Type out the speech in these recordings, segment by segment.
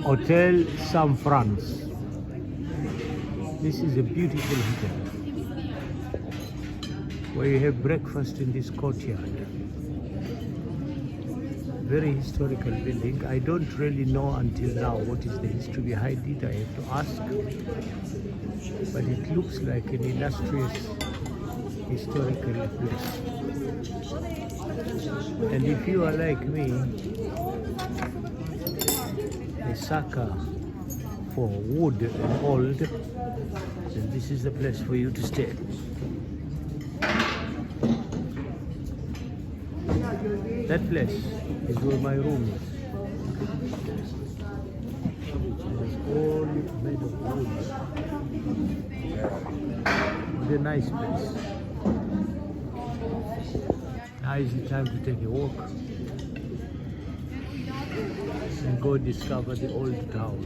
Hotel San France. This is a beautiful hotel where you have breakfast in this courtyard. Very historical building. I don't really know until now what is the history behind it. I have to ask. But it looks like an illustrious historical place. And if you are like me, a sucker for wood and old, then this is the place for you to stay. That place is where my room is. It's all made of wood. It's a nice place. Now is the time to take a walk and go discover the old town,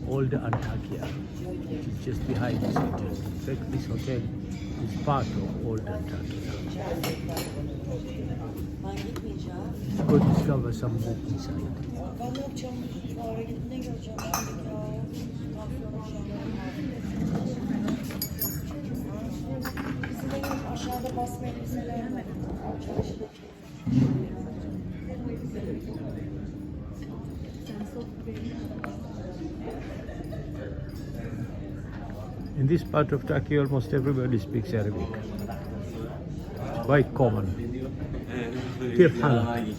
old Antakya, which is just behind this hotel. In fact, this hotel is part of old Antakya. Let's go discover some book inside. In this part of Turkey, almost everybody speaks Arabic. It's quite common. كيف حالك؟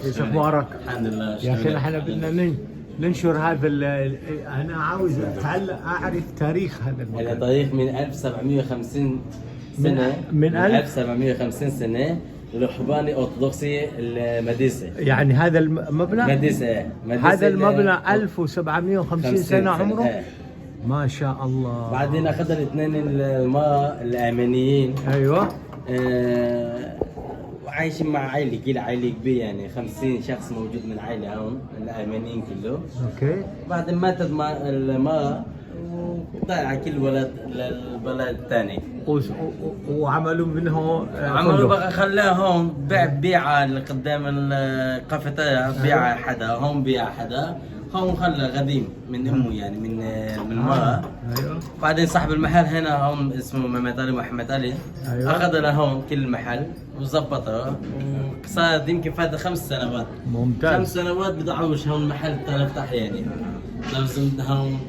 ايش اخبارك؟ الحمد لله. يا اخي احنا بدنا ننشر هذا انا عاوز اتعلم اعرف تاريخ هذا المكان. هذا تاريخ من 1750 سنة. من 1750 سنة الرهباني أرثوذكسي المديسة. يعني هذا المبنى؟ مديسة. هذا المبنى 1750 سنة عمره؟ ما شاء الله. بعدين أخذ الاثنين المرأة الأرمنيين. ايوه. وعايشين مع عائلة، جيل عائلة كبير، يعني 50 شخص موجود من عائلة هون الأرمنيين كله. اوكي. بعدين ماتت المرأة وطلع كل ولد للبلد الثاني. وعملوا منه عملوا بقى خلاه هون بيعة اللي قدام الكافيتيريا، بيعة حدا هون، بيعة حدا هون، خلى قديم من امه، يعني من المرأة. ايوه. بعدين صاحب المحل هنا هون اسمه محمد علي. أيوة. اخذ له هون كل المحل وظبطه، وصار يمكن فات 5 سنوات. ممتاز. 5 سنوات بدعوش هون المحل تفتح، يعني دوز من هون،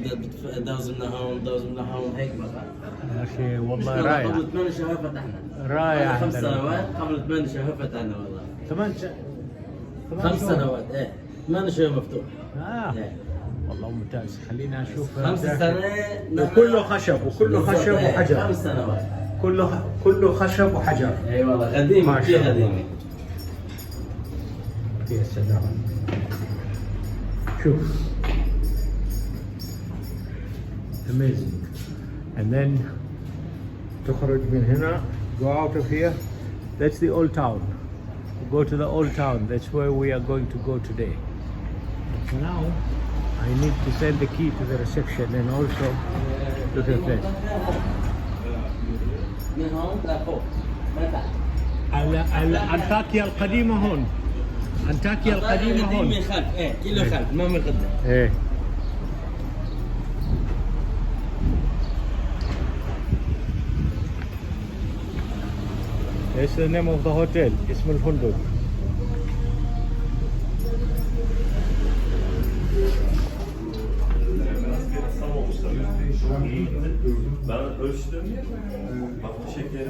دوز من هون، دوز من هون، هيك بقى. يا اخي والله رائع. قبل 8 شهور فتحنا. رائع. 5 سنوات قبل 8 شهور فتحنا والله. 5 سنوات. ايه 8 شهور مفتوح. إيه. والله ممتاز. خلينا اشوف. 5 سنوات وكله خشب وحجر. 5 سنوات كله خشب وحجر. اي والله قديم، كثير قديم. يا سلام. شوف. Amazing. And then تخرج من هنا, go out of here. That's the old town. Go to the old town. That's where we are going to go today. For now, I need to send the key to the reception and also to the place. من هون لفوق ما تحت. أنطاكيا القديمة هون. أنطاكيا القديمة هون. من خلف، ايه كله خلف، ما من قدام. ايه. That's the name of the hotel. اسم الفندق. Ben ölçtüm. Hafta şekeri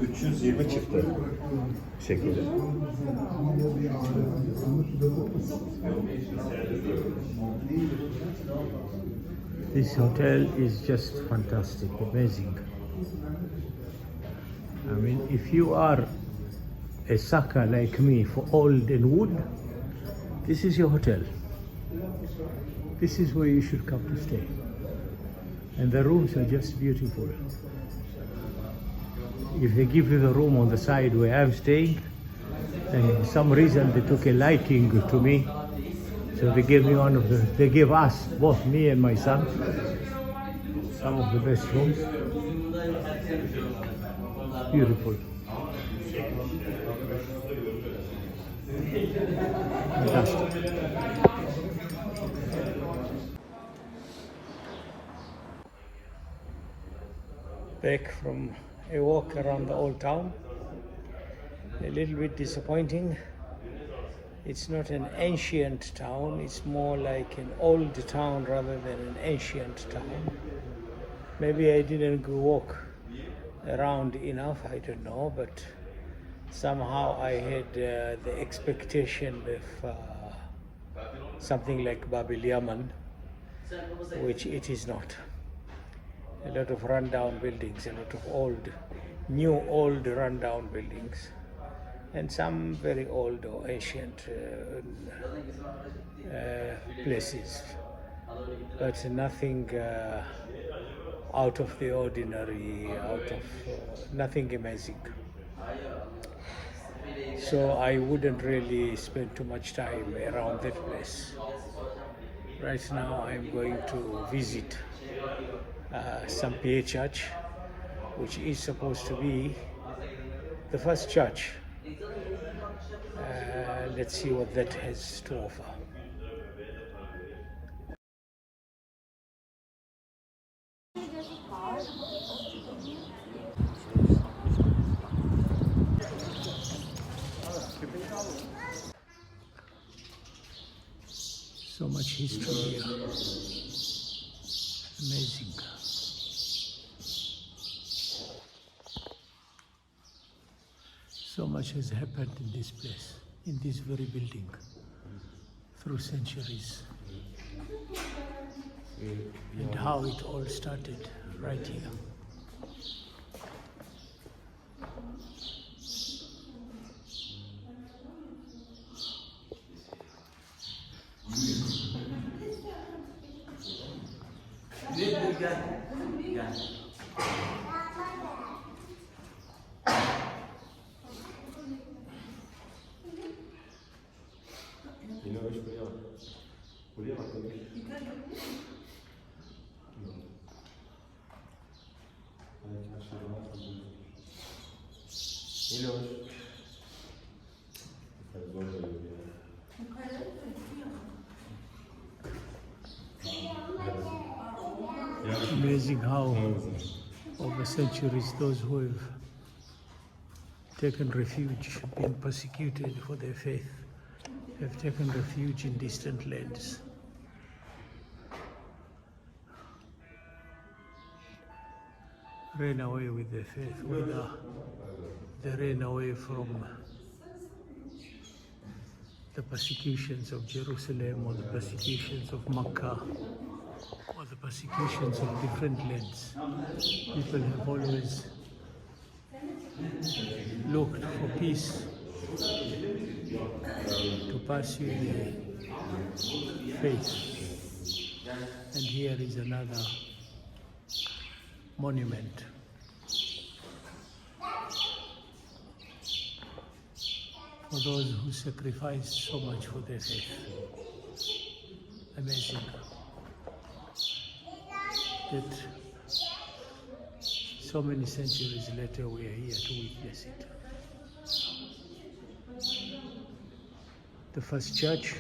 320 çıktı şekeri. This hotel is just fantastic, amazing. I mean, if you are a sucker like me for old and wood, this is your hotel. This is where you should come to stay. And the rooms are just beautiful. If they give you the room on the side where I'm staying, and for some reason they took a liking to me, so they gave me they gave us, both me and my son, some of the best rooms. Beautiful. Fantastic. Back from a walk around the old town. A little bit disappointing. It's not an ancient town, it's more like an old town rather than an ancient town. Maybe I didn't walk around enough, I don't know, but somehow I had the expectation of something like Babil Yaman, which it is not. A lot of rundown buildings, a lot of new old rundown buildings, and some very old or ancient places, but nothing out of the ordinary, nothing amazing. So I wouldn't really spend too much time around that place. Right now I'm going to visit Sampier Church, which is supposed to be the first church. Let's see what that has to offer. So much history here. Amazing. So much has happened in this place, in this very building, through centuries. And how it all started right here. Amazing how over centuries those who have taken refuge, been persecuted for their faith, have taken refuge in distant lands. Ran away with their faith, whether they ran away from the persecutions of Jerusalem or the persecutions of Mecca or the persecutions of different lands. People have always looked for peace, to pursue their faith. And here is another monument. For those who sacrificed so much for their faith. Amazing that so many centuries later we are here to witness it. The first church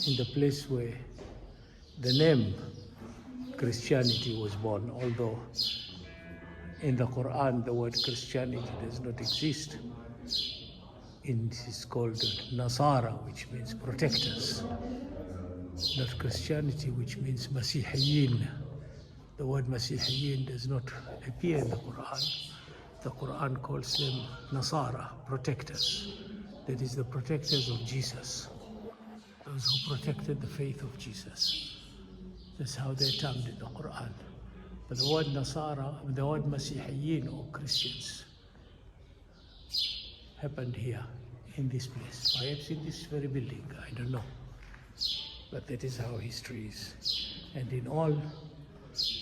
in the place where the name Christianity was born, although in the Quran the word Christianity does not exist. It is called Nasara, which means protectors, not Christianity, which means Masihiyin. The word Masihiyin does not appear in the Quran. The Quran calls them Nasara, protectors. That is the protectors of Jesus, those who protected the faith of Jesus. That's how they're termed in the Quran. But the word Nasara, the word Masihiyin or Christians, happened here in this place. Perhaps in this very building, I don't know. But that is how history is. And in all,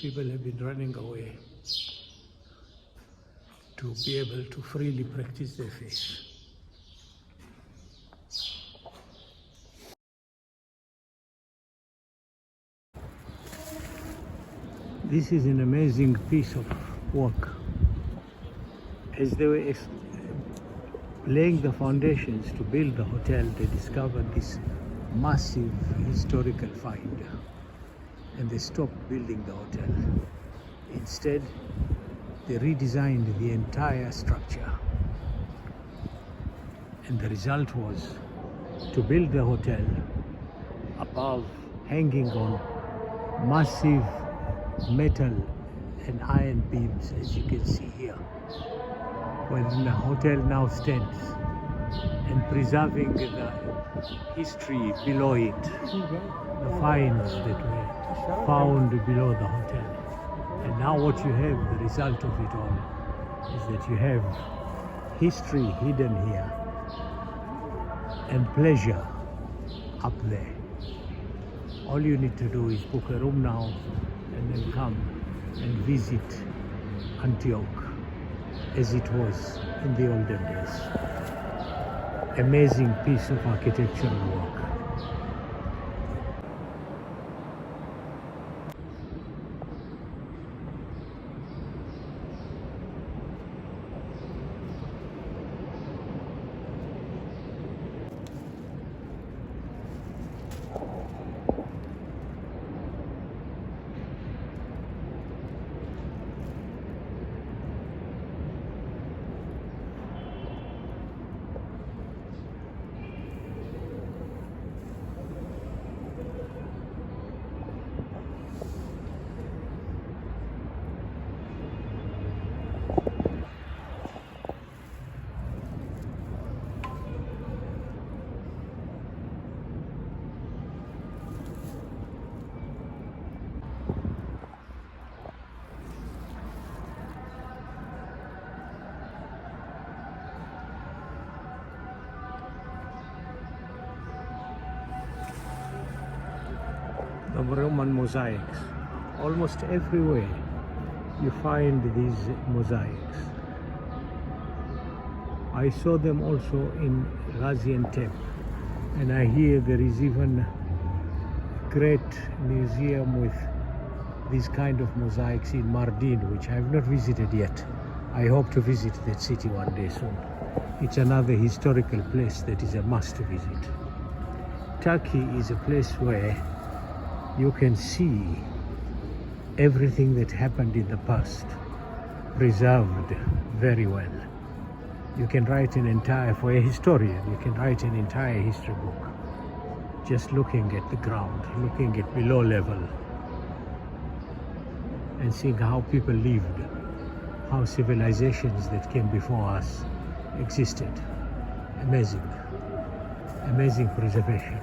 people have been running away to be able to freely practice their faith. This is an amazing piece of work. As they were laying the foundations to build the hotel, they discovered this massive historical find, and they stopped building the hotel. Instead, they redesigned the entire structure. And the result was to build the hotel above, hanging on massive metal and iron beams, as you can see here, where the hotel now stands, and preserving the history below it, the finds that were found below the hotel. And now what you have, the result of it all, is that you have history hidden here and pleasure up there. All you need to do is book a room now and then come and visit Antioch as it was in the olden days. Amazing piece of architectural work. The Roman mosaics. Almost everywhere you find these mosaics. I saw them also in Gaziantep, and I hear there is even a great museum with these kind of mosaics in Mardin, which I have not visited yet. I hope to visit that city one day soon. It's another historical place that is a must to visit. Turkey is a place where you can see everything that happened in the past preserved very well. You can write for a historian, you can write an entire history book just looking at the ground, looking at below level and seeing how people lived, how civilizations that came before us existed. Amazing, amazing preservation.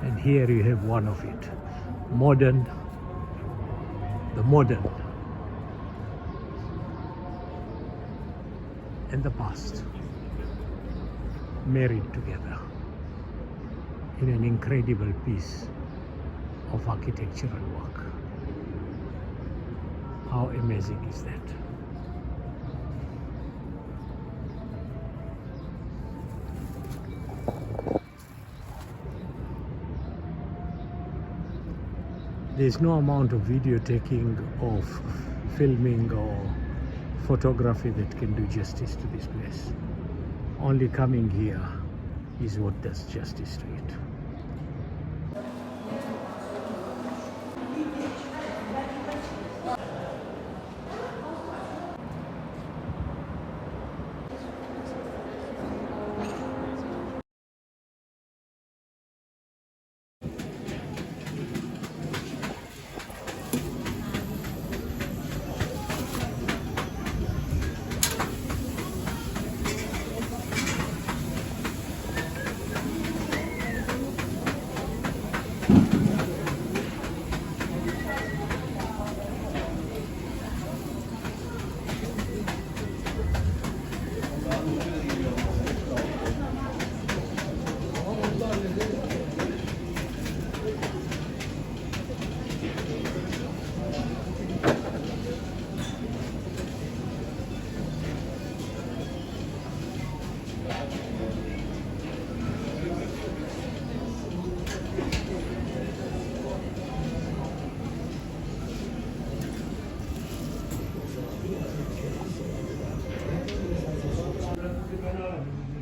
And here you have one of it. Modern, the modern and the past married together in an incredible piece of architectural work. How amazing is that? There's no amount of video taking or filming or photography that can do justice to this place. Only coming here is what does justice to it.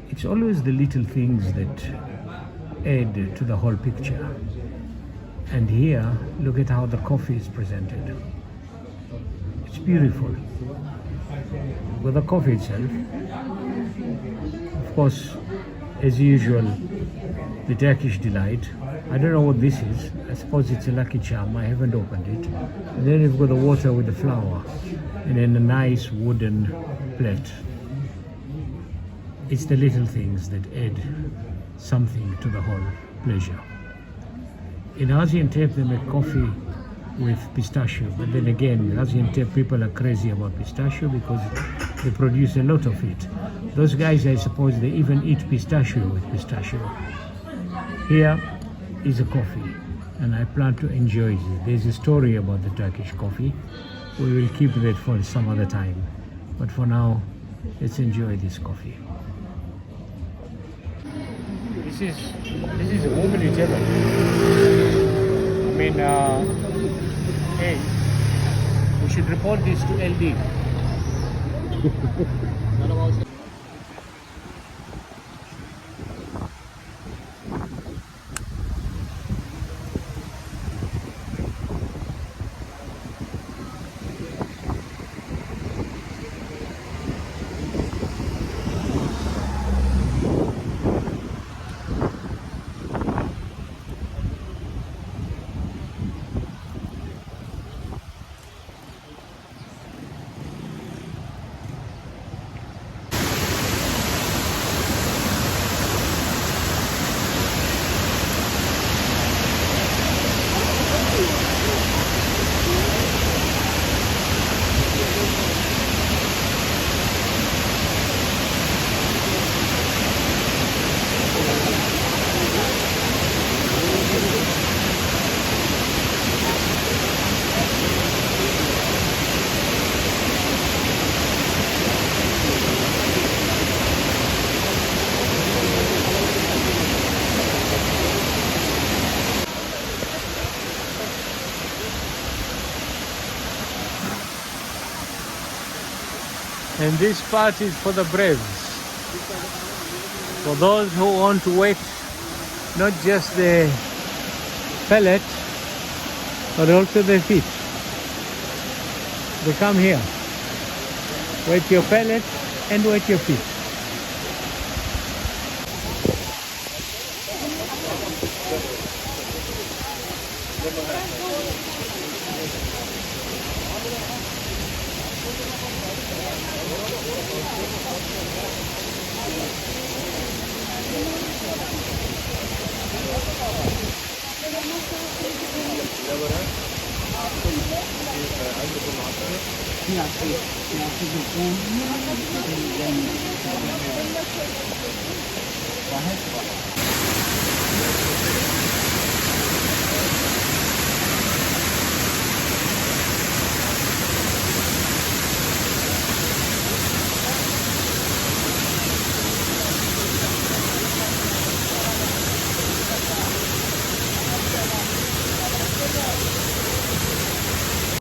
It's always the little things that add to the whole picture. And here, look at how the coffee is presented. It's beautiful. With the coffee itself, of course, as usual, the Turkish delight. I don't know what this is. I suppose it's a lucky charm. I haven't opened it. And then you've got the water with the flour, and then a nice wooden plate. It's the little things that add something to the whole pleasure. In Gaziantep, they make coffee with pistachio, but then again, in Gaziantep, people are crazy about pistachio because they produce a lot of it. Those guys, I suppose, they even eat pistachio with pistachio. Here is a coffee, and I plan to enjoy it. There's a story about the Turkish coffee. We will keep that for some other time, but for now, let's enjoy this coffee. This is a woman in German. I mean, hey, we should report this to LD. And this part is for the braves, for those who want to wet not just the pellet but also the feet. They come here, wet your pellet and wet your feet.